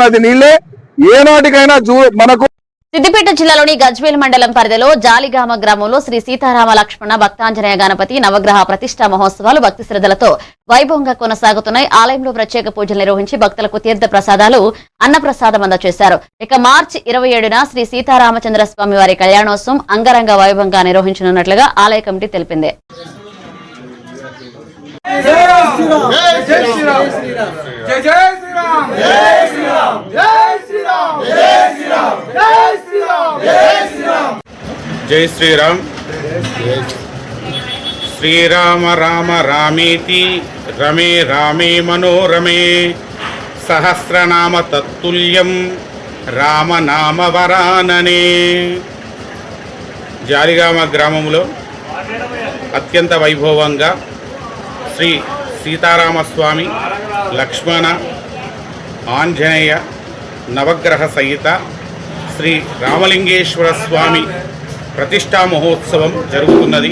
నది నీళ్లే ఏనాటికైనా మనకు. సిద్దిపేట జిల్లాలోని గజ్వేల్ మండలం పరిధిలో జాలిగామ గ్రామంలో శ్రీ సీతారామ లక్ష్మణ భక్తాంజనేయ గణపతి నవగ్రహ ప్రతిష్టా మహోత్సవాలు భక్తి శ్రద్ధలతో వైభవంగా కొనసాగుతున్నాయి. ఆలయంలో ప్రత్యేక పూజలు నిర్వహించి భక్తులకు తీర్థ ప్రసాదాలు అన్నప్రసాదం అందజేశారు. ఇక మార్చి 27న శ్రీ సీతారామచంద్ర స్వామి వారి కళ్యాణోత్సవం అంగరంగ వైభవంగా నిర్వహించనున్నట్లుగా ఆలయ కమిటీ తెలిపింది. जय श्रीराम श्रीराम राम रामेति रमे रामे मनोरमे सहस्रनाम तत्तुल्यं रामनाम वरानने. జాలిగామ గ్రామంలో అత్యంత వైభవంగా శ్రీ సీతారామస్వామి లక్ష్మణ ఆంజనేయ నవగ్రహ సహిత శ్రీ రామలింగేశ్వర స్వామి ప్రతిష్టా మహోత్సవం జరుగుతున్నది.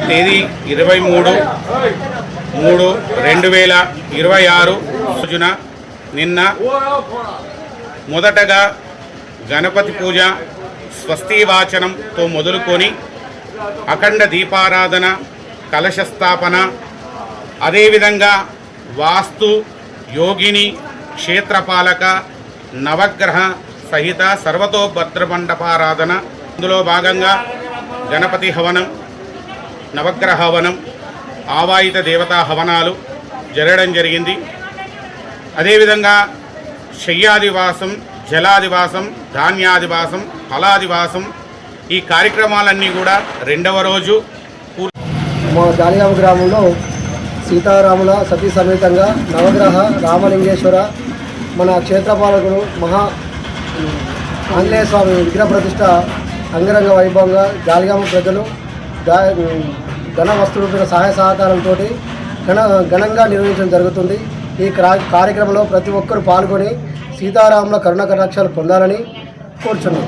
తేదీ 23/3/2026 రోజున నిన్న మొదటగా గణపతి పూజ స్వస్తి వాచనంతో మొదలుకొని అఖండ దీపారాధన కలశ స్థాపన అదేవిధంగా వాస్తు యోగిని క్షేత్రపాలక నవగ్రహ సహిత సర్వతోభద్రమండపారాధన. ఇందులో భాగంగా గణపతి హవనం నవగ్రహ హవనం ఆవాహిత దేవతా హవనాలు జరగడం జరిగింది. అదేవిధంగా శయ్యాదివాసం జలాదివాసం ధాన్యాదివాసం ఫలాదివాసం ఈ కార్యక్రమాలన్నీ కూడా రెండవ రోజు మా జాలిగామ గ్రామంలో సీతారాముల సతీ సమేతంగా నవగ్రహ రామలింగేశ్వర మన క్షేత్రపాలకుడు మహా ఆంజనేయ స్వామి విగ్రహ ప్రతిష్ట అంగరంగ వైభవంగా జాలిగామ ప్రజలు ఘన వస్తువుల సహాయ సహకారంతో ఘనంగా నిర్వహించడం జరుగుతుంది. ఈ కార్యక్రమంలో ప్రతి ఒక్కరూ పాల్గొని సీతారాముల కరుణ కటాక్షాలు పొందాలని కోరుచున్నాం.